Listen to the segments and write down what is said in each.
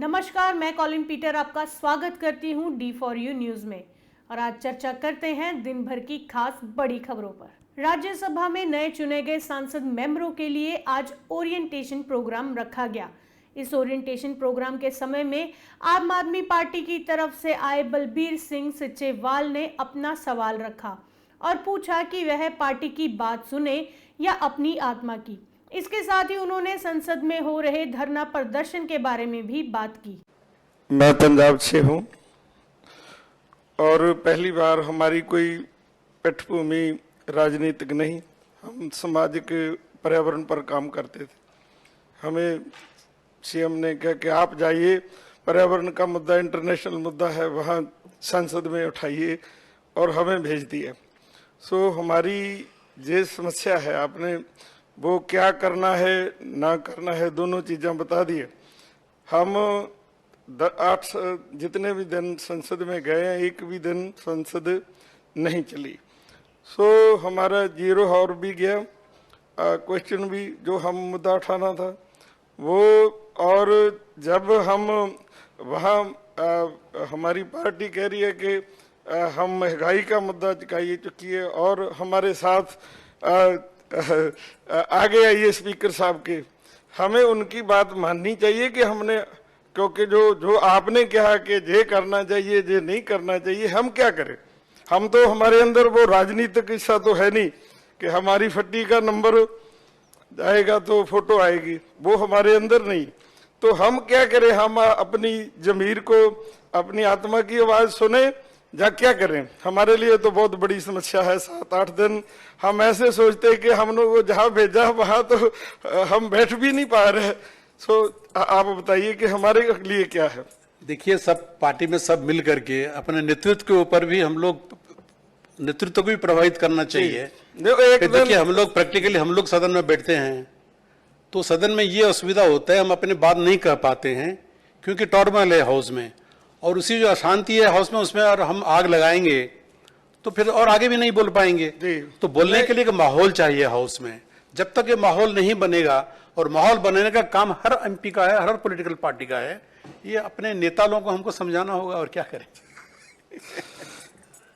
नमस्कार, मैं Colin Peter आपका स्वागत करती हूं D4U न्यूज में। और आज चर्चा करते हैं दिन भर की खास बड़ी खबरों पर। राज्यसभा में नए चुने गए सांसद मेंबरों के लिए आज ओरिएंटेशन प्रोग्राम रखा गया। इस ओरिएंटेशन प्रोग्राम के समय में आम आदमी पार्टी की तरफ से आए बलबीर सिंह सिचेवाल ने अपना सवाल रखा और पूछा कि वह पार्टी की बात सुने या अपनी आत्मा की। इसके साथ ही उन्होंने संसद में हो रहे धरना प्रदर्शन के बारे में भी बात की। मैं पंजाब से हूं और पहली बार हमारी कोई पृष्ठभूमि राजनीतिक नहीं, हम सामाजिक पर्यावरण पर काम करते थे। हमें सीएम ने कहा कि आप जाइए, पर्यावरण का मुद्दा इंटरनेशनल मुद्दा है, वहां संसद में उठाइए, और हमें भेज दिया। सो हमारी ये समस्या है, आपने वो क्या करना है ना करना है दोनों चीज़ें बता दिए। हम 8 जितने भी दिन संसद में गए, एक भी दिन संसद नहीं चली। सो हमारा 0 और भी गया, क्वेश्चन भी जो हम मुद्दा उठाना था वो। और जब हम वहाँ हमारी पार्टी कह रही है कि हम महंगाई का मुद्दा चुकाइए चुकी है, और हमारे साथ आगे आइए स्पीकर साहब के, हमें उनकी बात माननी चाहिए कि हमने, क्योंकि जो आपने कहा कि ये करना चाहिए ये नहीं करना चाहिए, हम क्या करें? हम तो, हमारे अंदर वो राजनीतिक हिस्सा तो है नहीं कि हमारी फट्टी का नंबर आएगा तो फोटो आएगी, वो हमारे अंदर नहीं। तो हम क्या करें? हम अपनी जमीर को, अपनी आत्मा की आवाज सुने या क्या करें? हमारे लिए तो बहुत बड़ी समस्या है। 7-8 दिन हम ऐसे सोचते हैं कि हम लोग को जहाँ भेजा वहां तो हम बैठ भी नहीं पा रहे। सो आप बताइए कि हमारे लिए क्या है? देखिए, सब पार्टी में सब मिल करके अपने नेतृत्व के ऊपर भी हम लोग, नेतृत्व को भी प्रभावित करना चाहिए। देखिए, हम लोग प्रैक्टिकली हम लोग सदन में बैठते हैं तो सदन में ये असुविधा होता है, हम अपनी बात नहीं कह पाते हैं क्योंकि टॉर्मल है हाउस में, और उसी जो अशांति है हाउस में उसमें और हम आग लगाएंगे तो फिर और आगे भी नहीं बोल पाएंगे। तो बोलने के लिए एक माहौल चाहिए हाउस में। जब तक ये माहौल नहीं बनेगा, और माहौल बनाने का काम हर एमपी का है, हर पॉलिटिकल पार्टी का है, ये अपने नेता लोगों को हमको समझाना होगा, और क्या करें।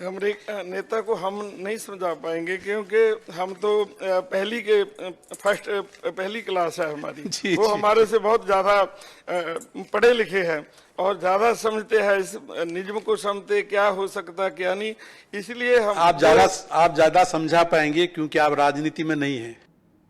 हमारे नेता को हम नहीं समझा पाएंगे क्योंकि हम तो पहली क्लास है हमारी, वो हमारे से बहुत ज्यादा पढ़े लिखे हैं और ज्यादा समझते हैं, इस नियम को समझते क्या हो सकता क्या नहीं। इसलिए हम आप ज्यादा समझा पाएंगे क्योंकि आप राजनीति में नहीं है।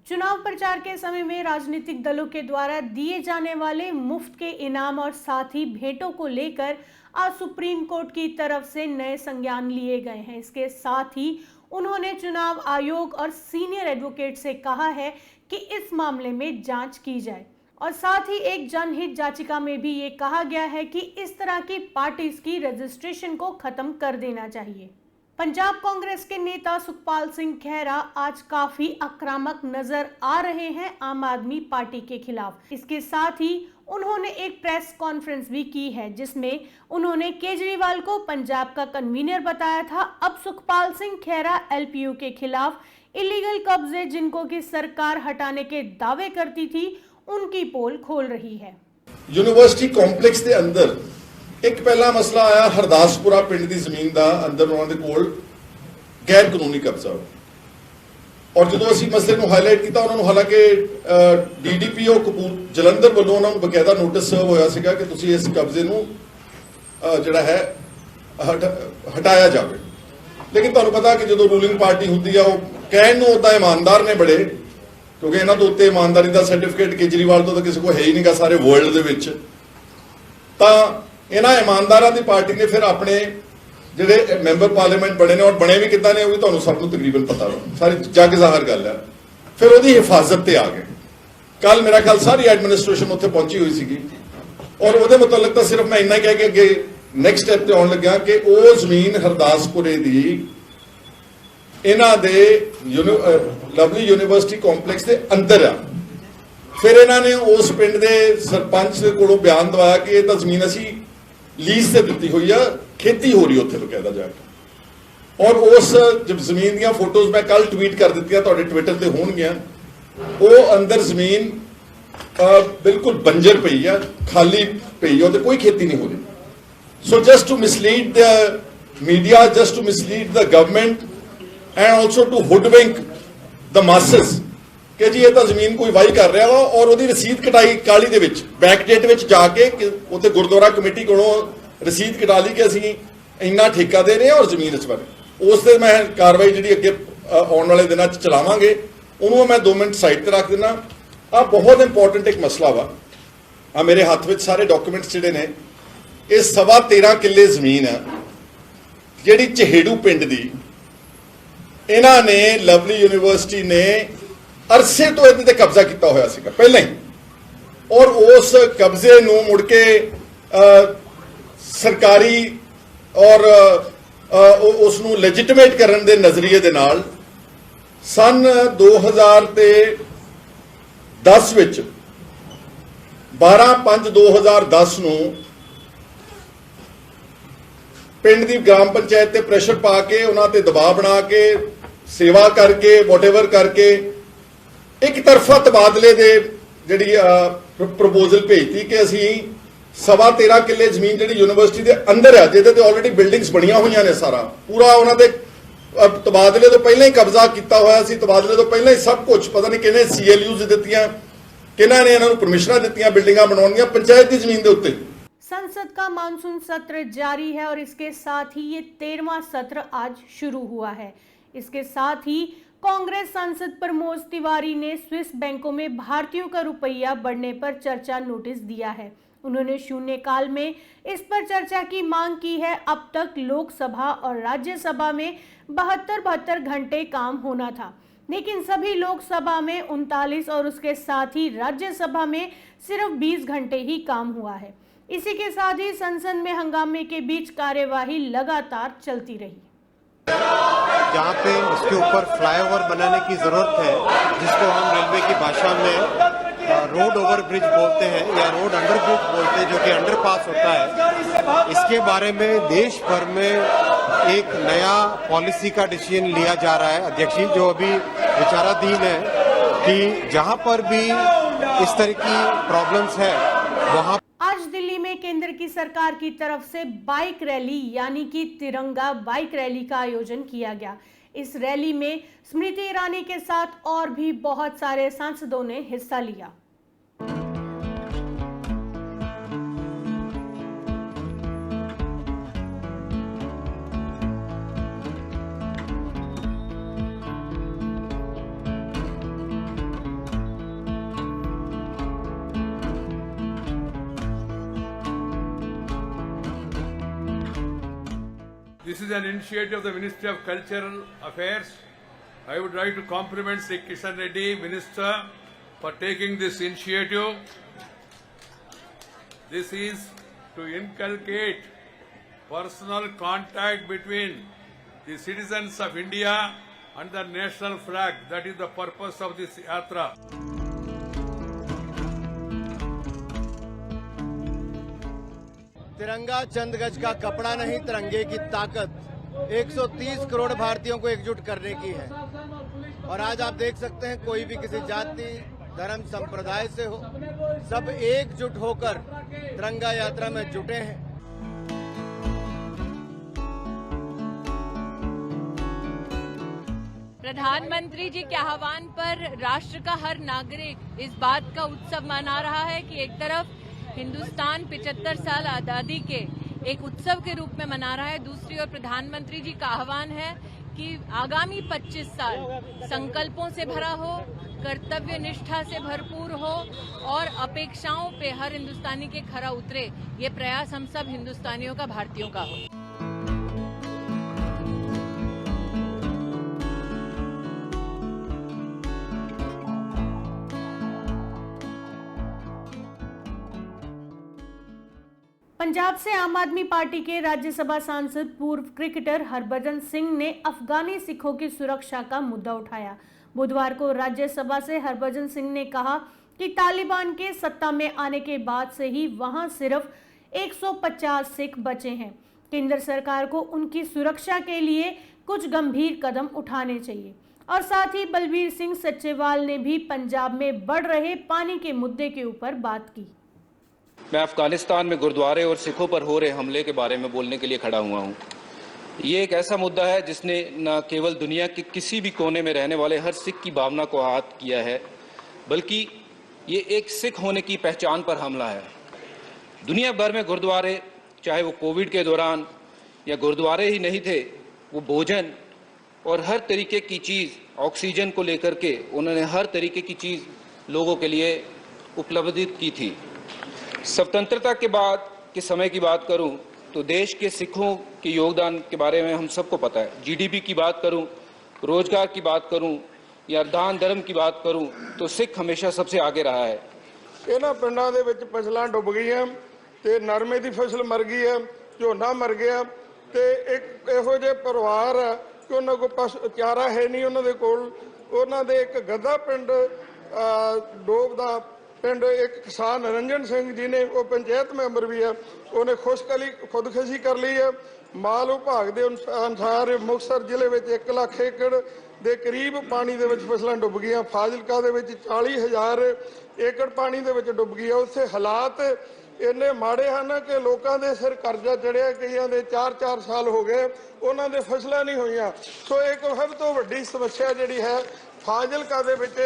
चुनाव प्रचार के समय में राजनीतिक दलों के द्वारा दिए जाने वाले मुफ्त के इनाम और साथ ही भेंटों को लेकर आज सुप्रीम कोर्ट की तरफ से नए संज्ञान लिए गए हैं। इसके साथ ही उन्होंने चुनाव आयोग और सीनियर एडवोकेट से कहा है कि इस मामले में जांच की जाए, और साथ ही एक जनहित याचिका में भी ये कहा गया है कि इस तरह की पार्टीज की रजिस्ट्रेशन को खत्म कर देना चाहिए। पंजाब कांग्रेस के नेता सुखपाल सिंह खैरा आज काफी आक्रामक नजर आ रहे हैं आम आदमी पार्टी के खिलाफ। इसके साथ ही उन्होंने एक प्रेस कॉन्फ्रेंस भी की है जिसमें उन्होंने केजरीवाल को पंजाब का कन्वीनर बताया था। अब सुखपाल सिंह खैरा एलपीयू के खिलाफ इलीगल कब्जे जिनको की सरकार हटाने के दावे करती थी, उनकी पोल खोल रही है। यूनिवर्सिटी कॉम्पलैक्स के अंदर एक पहला मसला आया, हरदासपुरा पिंड की जमीन का अंदर उन्होंने कोल गैर कानूनी कब्जा, और जो असी मसले को हाईलाइट किया उन्होंने, हालांकि डीडीपीओ जलंधर वालों उन्होंने बकायदा नोटिस सर्व होया सीगा कि तुसीं इस कब्जे नूं जिहड़ा है हटाया जाए, लेकिन तुहानूं पता कि जो रूलिंग पार्टी होंदी है वो कहण नूं उदां ईमानदार ने बड़े, क्योंकि इन्हां दे उत्ते ईमानदारी का सर्टिफिकेट केजरीवाल तो किसी को है ही नहीं गा सारे वर्ल्ड दे विच। तां इन्हां ईमानदारां दी पार्टी ने फिर अपने ਜਿਹੜੇ ਮੈਂਬਰ ਪਾਰਲੀਮੈਂਟ ਬਣੇ ਨੇ, ਔਰ ਬਣੇ ਵੀ ਕਿੱਦਾਂ ਨੇ ਉਹ ਵੀ ਤੁਹਾਨੂੰ ਸਭ ਨੂੰ ਤਕਰੀਬਨ ਪਤਾ ਵਾ, ਸਾਰੀ ਜੱਗ ਜ਼ਾਹਰ ਗੱਲ ਹੈ, ਫਿਰ ਉਹਦੀ ਹਿਫਾਜ਼ਤ ਤੇ ਆ ਗਏ। ਕੱਲ ਮੇਰਾ ਖਿਆਲ ਸਾਰੀ ਐਡਮਿਨਿਸਟ੍ਰੇਸ਼ਨ ਉੱਥੇ ਪਹੁੰਚੀ ਹੋਈ ਸੀਗੀ, ਔਰ ਉਹਦੇ ਮੁਤਲਕ ਤਾਂ ਸਿਰਫ ਮੈਂ ਇੰਨਾ ਹੀ ਕਹਿ ਕੇ ਅੱਗੇ ਨੈਕਸਟ ਸਟੈਪ ਤੇ ਆਉਣ ਲੱਗਿਆ ਕਿ ਉਹ ਜ਼ਮੀਨ ਹਰਦਾਸਪੁਰੇ ਦੀ ਇਹਨਾਂ ਦੇ ਲਵਲੀ ਯੂਨੀਵਰਸਿਟੀ ਕੰਪਲੈਕਸ ਦੇ ਅੰਦਰ ਆ। ਫਿਰ ਇਹਨਾਂ ਨੇ ਉਸ ਪਿੰਡ ਦੇ ਸਰਪੰਚ ਕੋਲੋਂ ਬਿਆਨ ਦਵਾਇਆ ਕਿ ਇਹ ਤਾਂ ਜ਼ਮੀਨ ਅਸੀਂ लीज से दी हुई है, खेती हो रही है उत्थे बकायदा जाके, और उस जब जमीन दी फोटोज मैं कल ट्वीट कर दी ट्विटर से होणगियां, वो अंदर जमीन ਬਿਲਕੁਲ ਬੰਜਰ ਪਈ ਆ, ਖਾਲੀ ਪਈ, ਉਹਦੇ ਕੋਈ ਖੇਤੀ ਨਹੀਂ ਹੋ ਰਹੀ। So just to mislead the media, just to mislead the government and also to hoodwink the masses ਕਿ ਜੀ ਇਹ ਤਾਂ ਜ਼ਮੀਨ ਕੋਈ ਵਾਹੀ ਕਰ ਰਿਹਾ ਵਾ, ਔਰ ਉਹਦੀ ਰਸੀਦ ਕਟਾਈ ਕਾਲੀ ਦੇ ਵਿੱਚ ਬੈਕ ਡੇਟ ਵਿੱਚ ਜਾ ਕੇ ਉੱਥੇ ਗੁਰਦੁਆਰਾ ਕਮੇਟੀ ਕੋਲੋਂ ਰਸੀਦ ਕਟਾ ਲਈ ਕਿ ਅਸੀਂ ਇੰਨਾ ਠੇਕਾ ਦੇ ਰਹੇ ਹਾਂ ਔਰ ਜ਼ਮੀਨ ਇਸ ਬਾਰੇ। ਉਸ ਤੇ ਮੈਂ ਕਾਰਵਾਈ ਜਿਹੜੀ ਅੱਗੇ ਆਉਣ ਵਾਲੇ ਦਿਨਾਂ 'ਚ ਚਲਾਵਾਂਗੇ, ਉਹਨੂੰ ਮੈਂ 2 ਮਿੰਟ ਸਾਈਡ ਤੇ ਰੱਖ ਦਿੰਦਾ। ਆ ਬਹੁਤ ਇੰਪੋਰਟੈਂਟ ਇੱਕ ਮਸਲਾ ਵਾ। ਆ ਮੇਰੇ ਹੱਥ ਵਿੱਚ ਸਾਰੇ ਡਾਕੂਮੈਂਟਸ ਜਿਹੜੇ ਨੇ, ਇਹ 13.5 ਕਿੱਲੇ ਜ਼ਮੀਨ ਆ ਜਿਹੜੀ ਚਹੇੜੂ ਪਿੰਡ ਦੀ, ਇਹਨਾਂ ਨੇ ਲਵਲੀ ਯੂਨੀਵਰਸਿਟੀ ਨੇ ਅਰਸੇ ਤੋਂ ਇਹਦੇ ਤੇ ਕਬਜ਼ਾ ਕੀਤਾ ਹੋਇਆ ਸੀਗਾ ਪਹਿਲਾਂ ਹੀ, ਔਰ ਉਸ ਕਬਜ਼ੇ ਨੂੰ ਮੁੜ ਕੇ ਸਰਕਾਰੀ ਔਰ ਉਸ ਨੂੰ ਲੈਜਿਟਿਮੇਟ ਕਰਨ ਦੇ ਨਜ਼ਰੀਏ ਦੇ ਨਾਲ ਸਨ 2010 ਵਿੱਚ 12/5/2010 ਨੂੰ ਪਿੰਡ ਦੀ ਗ੍ਰਾਮ ਪੰਚਾਇਤ ਤੇ ਪ੍ਰੈਸ਼ਰ ਪਾ ਕੇ, ਉਹਨਾਂ ਤੇ ਦਬਾਅ ਬਣਾ ਕੇ, ਸੇਵਾ ਕਰਕੇ, ਵਾਟਐਵਰ ਕਰਕੇ ਇੱਕ ਤਰਫਾ ਤਬਾਦਲੇ ਦੇ ਜਿਹੜੀ ਪ੍ਰਪੋਜ਼ਲ ਭੇਜਤੀ ਕਿ ਅਸੀਂ 13.5 ਕਿੱਲੇ ਜ਼ਮੀਨ ਜਿਹੜੀ ਯੂਨੀਵਰਸਿਟੀ ਦੇ ਅੰਦਰ ਹੈ, ਜਿਹਦੇ ਤੇ ਆਲਰੇਡੀ ਬਿਲਡਿੰਗਸ ਬਣੀਆਂ ਹੋਈਆਂ ਨੇ, ਸਾਰਾ ਪੂਰਾ ਉਹਨਾਂ ਦੇ ਤਬਾਦਲੇ ਤੋਂ ਪਹਿਲਾਂ ਹੀ ਕਬਜ਼ਾ ਕੀਤਾ ਹੋਇਆ ਸੀ। ਤਬਾਦਲੇ ਤੋਂ ਪਹਿਲਾਂ ਹੀ ਸਭ ਕੁਝ, ਪਤਾ ਨਹੀਂ ਕਿਹਨੇ CLUs ਦਿੱਤੀਆਂ, ਕਿਹਨਾਂ ਨੇ ਇਹਨਾਂ ਨੂੰ ਪਰਮਿਸ਼ਨਾਂ ਦਿੱਤੀਆਂ ਬਿल्डिंगां ਬਣਾਉਣ ਦੀਆਂ पंचायत की जमीन के उत्ते। संसद का मानसून सत्र जारी है और इसके साथ ही ये 13वां सत्र आज शुरू हुआ है। इसके साथ ही कांग्रेस सांसद प्रमोद तिवारी ने स्विस बैंकों में भारतीयों का रुपया बढ़ने पर चर्चा नोटिस दिया है। उन्होंने शून्यकाल में इस पर चर्चा की मांग की है। अब तक लोकसभा और राज्यसभा में 72 घंटे काम होना था, लेकिन सभी लोकसभा में 39 और उसके साथ ही राज्यसभा में सिर्फ 20 घंटे ही काम हुआ है। इसी के साथ ही संसद में हंगामे के बीच कार्यवाही लगातार चलती रही। जहाँ पे उसके ऊपर फ्लाईओवर बनाने की जरूरत है, जिसको हम रेलवे की भाषा में रोड ओवर ब्रिज बोलते हैं या रोड अंडर ब्रिज बोलते हैं, जो कि अंडरपास होता है, इसके बारे में देश भर में एक नया पॉलिसी का डिसीजन लिया जा रहा है अध्यक्ष जी, जो अभी विचाराधीन है कि जहां पर भी इस तरह की प्रॉब्लम्स है वहां। आज दिल्ली में केंद्र की सरकार की तरफ से बाइक रैली यानी कि तिरंगा बाइक रैली का आयोजन किया गया। इस रैली में स्मृति ईरानी के साथ और भी बहुत सारे सांसदों ने हिस्सा लिया। This is an initiative of the Ministry of Cultural Affairs. I would like to compliment Sri Kishan Reddy, Minister, for taking this initiative. This is to inculcate personal contact between the citizens of India and the national flag. That is the purpose of this yatra. तिरंगा चंद गज का कपड़ा नहीं, तिरंगे की ताकत 130 करोड़ भारतीयों को एकजुट करने की है। और आज आप देख सकते हैं कोई भी किसी जाति धर्म संप्रदाय से हो, सब एकजुट होकर तिरंगा यात्रा में जुटे हैं। प्रधानमंत्री जी के आह्वान पर राष्ट्र का हर नागरिक इस बात का उत्सव मना रहा है कि एक तरफ हिंदुस्तान 75 साल आज़ादी के एक उत्सव के रूप में मना रहा है, दूसरी ओर प्रधानमंत्री जी का आह्वान है कि आगामी 25 साल संकल्पों से भरा हो, कर्तव्य निष्ठा से भरपूर हो और अपेक्षाओं पे हर हिंदुस्तानी के खरा उतरे। ये प्रयास हम सब हिंदुस्तानियों का, भारतीयों का हो। पंजाब से आम आदमी पार्टी के राज्यसभा सांसद पूर्व क्रिकेटर हरभजन सिंह ने अफगानी सिखों की सुरक्षा का मुद्दा उठाया। बुधवार को राज्यसभा से हरभजन सिंह ने कहा कि तालिबान के सत्ता में आने के बाद से ही वहां सिर्फ 150 सिख बचे हैं। केंद्र सरकार को उनकी सुरक्षा के लिए कुछ गंभीर कदम उठाने चाहिए। और साथ ही बलबीर सिंह सच्चेवाल ने भी पंजाब में बढ़ रहे पानी के मुद्दे के ऊपर बात की। मैं अफगानिस्तान में गुरुद्वारे और सिखों पर हो रहे हमले के बारे में बोलने के लिए खड़ा हुआ हूँ। ये एक ऐसा मुद्दा है जिसने न केवल दुनिया के किसी भी कोने में रहने वाले हर सिख की भावना को आहत किया है, बल्कि ये एक सिख होने की पहचान पर हमला है। दुनिया भर में गुरुद्वारे, चाहे वो कोविड के दौरान या गुरुद्वारे ही नहीं थे, वो भोजन और हर तरीके की चीज़, ऑक्सीजन को लेकर के उन्होंने हर तरीके की चीज़ लोगों के लिए उपलब्धित की थी। स्वतंत्रता के बाद के समय की बात करूं तो देश के सिखों के योगदान के बारे में हम सबको पता है। जीडीपी की बात करूं, रोजगार की बात करूं या दान धर्म की बात करूं तो सिख हमेशा सबसे आगे रहा है। ਇਹਨਾਂ ਪਿੰਡਾਂ ਦੇ ਵਿੱਚ ਫਸਲਾਂ ਡੁੱਬ ਗਈਆਂ ਤੇ ਨਰਮੇ ਦੀ ਫਸਲ ਮਰ ਗਈ ਹੈ, ਝੋਨਾ ਮਰ ਗਿਆ ਤੇ ਇੱਕ ਇਹੋ ਜਿਹੇ ਪਰਿਵਾਰ ਆ ਕਿ ਉਹਨਾਂ ਕੋਲ ਚਾਰਾ ਹੈ ਨਹੀਂ, ਉਹਨਾਂ ਦੇ ਕੋਲ ਉਹਨਾਂ ਦੇ ਇੱਕ ਗੱਦਾ ਪਿੰਡ ਡੋਬ ਦਾ ਪਿੰਡ ਇੱਕ ਕਿਸਾਨ ਰੰਜਨ ਸਿੰਘ ਜੀ ਨੇ, ਉਹ ਪੰਚਾਇਤ ਮੈਂਬਰ ਵੀ ਆ, ਉਹਨੇ ਖੁਦਕੁਸ਼ੀ ਕਰ ਲਈ ਹੈ। ਮਾਲ ਵਿਭਾਗ ਦੇ ਅਨੁਸਾਰ ਮੁਕਤਸਰ ਜ਼ਿਲ੍ਹੇ ਵਿੱਚ 1 ਲੱਖ ਏਕੜ ਦੇ ਕਰੀਬ ਪਾਣੀ ਦੇ ਵਿੱਚ ਫਸਲਾਂ ਡੁੱਬ ਗਈਆਂ। ਫਾਜ਼ਿਲਕਾ ਦੇ ਵਿੱਚ 40,000 ਏਕੜ ਪਾਣੀ ਦੇ ਵਿੱਚ ਡੁੱਬ ਗਈ। ਉੱਥੇ ਹਾਲਾਤ ਇੰਨੇ ਮਾੜੇ ਹਨ ਕਿ ਲੋਕਾਂ ਦੇ ਸਿਰ ਕਰਜ਼ਾ ਚੜਿਆ, ਕਈਆਂ ਦੇ 4-4 ਸਾਲ ਹੋ ਗਏ ਉਹਨਾਂ ਦੇ ਫਸਲਾਂ ਨਹੀਂ ਹੋਈਆਂ। ਸੋ ਇੱਕ ਸਭ ਤੋਂ ਵੱਡੀ ਸਮੱਸਿਆ ਜਿਹੜੀ ਹੈ ਫਾਜ਼ਿਲਕਾ ਦੇ ਵਿੱਚ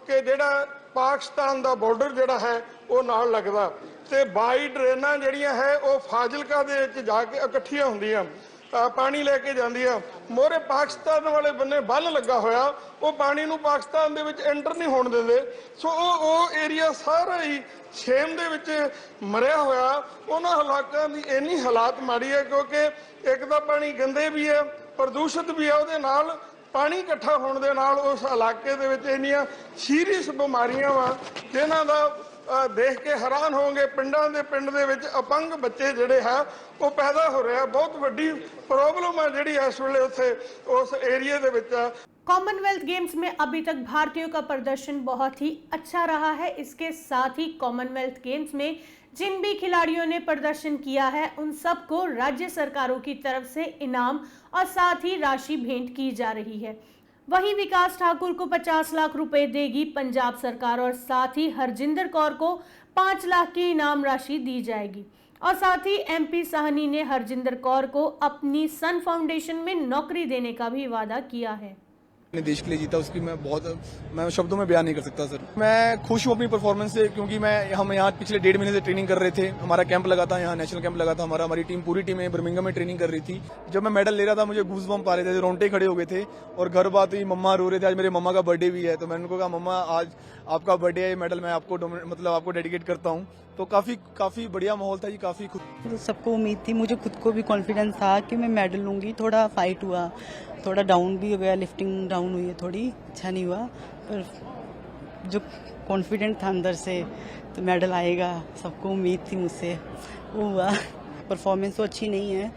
ਕਿ ਜਿਹੜਾ ਪਾਕਿਸਤਾਨ ਦਾ ਬਾਰਡਰ ਜਿਹੜਾ ਹੈ ਉਹ ਨਾਲ ਲੱਗਦਾ ਤੇ 22 ਡਰੇਨਾਂ ਜਿਹੜੀਆਂ ਹੈ ਉਹ ਫਾਜ਼ਿਲਕਾ ਦੇ ਵਿੱਚ ਜਾ ਕੇ ਇਕੱਠੀਆਂ ਹੁੰਦੀਆਂ, ਪਾਣੀ ਲੈ ਕੇ ਜਾਂਦੀਆਂ। ਮੋਰੇ ਪਾਕਿਸਤਾਨ ਵਾਲੇ ਬੰਨੇ ਬੰਨ ਲੱਗਾ ਹੋਇਆ, ਉਹ ਪਾਣੀ ਨੂੰ ਪਾਕਿਸਤਾਨ ਦੇ ਵਿੱਚ ਐਂਟਰ ਨਹੀਂ ਹੋਣ ਦਿੰਦੇ। ਸੋ ਉਹ ਏਰੀਆ ਸਾਰਾ ਹੀ ਛੇਮ ਦੇ ਵਿੱਚ ਮਰਿਆ ਹੋਇਆ। ਉਹਨਾਂ ਇਲਾਕਿਆਂ ਦੀ ਇੰਨੀ ਹਾਲਾਤ ਮਾੜੀ ਹੈ ਕਿਉਂਕਿ ਇੱਕ ਤਾਂ ਪਾਣੀ ਗੰਦੇ ਵੀ ਹੈ, ਪ੍ਰਦੂਸ਼ਿਤ ਵੀ ਹੈ, ਉਹਦੇ ਨਾਲ ਪਾਣੀ ਇਕੱਠਾ ਹੋਣ ਦੇ ਨਾਲ ਉਸ ਇਲਾਕੇ ਦੇ ਵਿੱਚ ਇੰਨੀਆਂ ਸੀਰੀਅਸ ਬਿਮਾਰੀਆਂ ਵਾ ਜਿਨ੍ਹਾਂ ਦਾ ਦੇਖ ਕੇ ਹੈਰਾਨ ਹੋਵੋਗੇ। ਪਿੰਡ ਦੇ ਵਿੱਚ ਅਪੰਗ ਬੱਚੇ ਜਿਹੜੇ ਹੈ ਉਹ ਪੈਦਾ ਹੋ ਰਹੇ ਆ। ਬਹੁਤ ਵੱਡੀ प्रॉब्लम है ਜਿਹੜੀ ਇਸ ਵੇਲੇ ਉੱਥੇ ਉਸ ਏਰੀਆ ਦੇ ਵਿੱਚ। कॉमनवेल्थ गेम्स में अभी तक भारतीयों का प्रदर्शन बहुत ही अच्छा रहा है। इसके साथ ही कॉमनवेल्थ गेम्स में जिन भी खिलाड़ियों ने प्रदर्शन किया है उन सबको राज्य सरकारों की तरफ से इनाम और साथ ही राशि भेंट की जा रही है। वहीं विकास ठाकुर को 50 लाख रुपए देगी पंजाब सरकार और साथ ही हरजिंदर कौर को 5 लाख की इनाम राशि दी जाएगी। और साथ ही MP साहनी ने हरजिंदर कौर को अपनी सन फाउंडेशन में नौकरी देने का भी वादा किया है। देश के लिए जीता उसकी मैं शब्दों में बयान नहीं कर सकता सर। मैं खुश हूँ अपनी परफॉर्मेंस से क्योंकि हम यहाँ पिछले 1.5 महीने से ट्रेनिंग कर रहे थे। हमारा कैंप लगा था, यहाँ नेशनल कैंप लगा था हमारी पूरी टीम बर्मिंघम में ट्रेनिंग कर रही थी। जब मैं मेडल ले रहा था मुझे गूज़बम्प आ रहे थे, रोंगटे खड़े हो गए थे और घर बात हुई, मम्मा रो रहे थे। आज मेरे मम्मा का बर्थडे भी है तो मैंने उनको कहा मम्मा आज आपका बर्थडे है, ये मेडल मैं आपको डेडिकेट करता हूँ। तो काफी बढ़िया माहौल था जी, काफी तो सबको उम्मीद थी, मुझे खुद को भी कॉन्फिडेंस था कि मैं मेडल लूंगी। थोड़ा फाइट हुआ, थोड़ा डाउन भी हो गया, लिफ्टिंग डाउन हुई है थोड़ी, अच्छा नहीं हुआ, पर जो कॉन्फिडेंट था अंदर से तो मेडल आएगा, सबको उम्मीद थी मुझसे, वो हुआ। परफॉर्मेंस तो अच्छी नहीं है,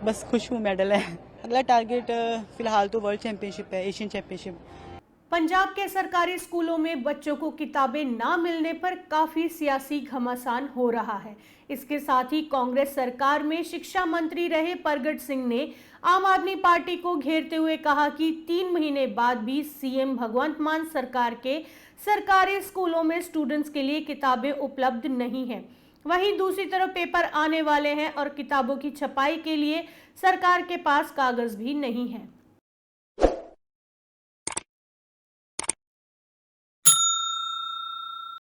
बस खुश हूँ मेडल है। अगला टारगेट फिलहाल तो वर्ल्ड चैंपियनशिप है, एशियन चैंपियनशिप। पंजाब के सरकारी स्कूलों में बच्चों को किताबें ना मिलने पर काफी सियासी घमासान हो रहा है। इसके साथ ही कांग्रेस सरकार में शिक्षा मंत्री रहे परगट सिंह ने आम आदमी पार्टी को घेरते हुए कहा कि 3 महीने बाद भी सीएम भगवंत मान सरकार के सरकारी स्कूलों में स्टूडेंट्स के लिए किताबें उपलब्ध नहीं है। वहीं दूसरी तरफ पेपर आने वाले हैं और किताबों की छपाई के लिए सरकार के पास कागज भी नहीं है।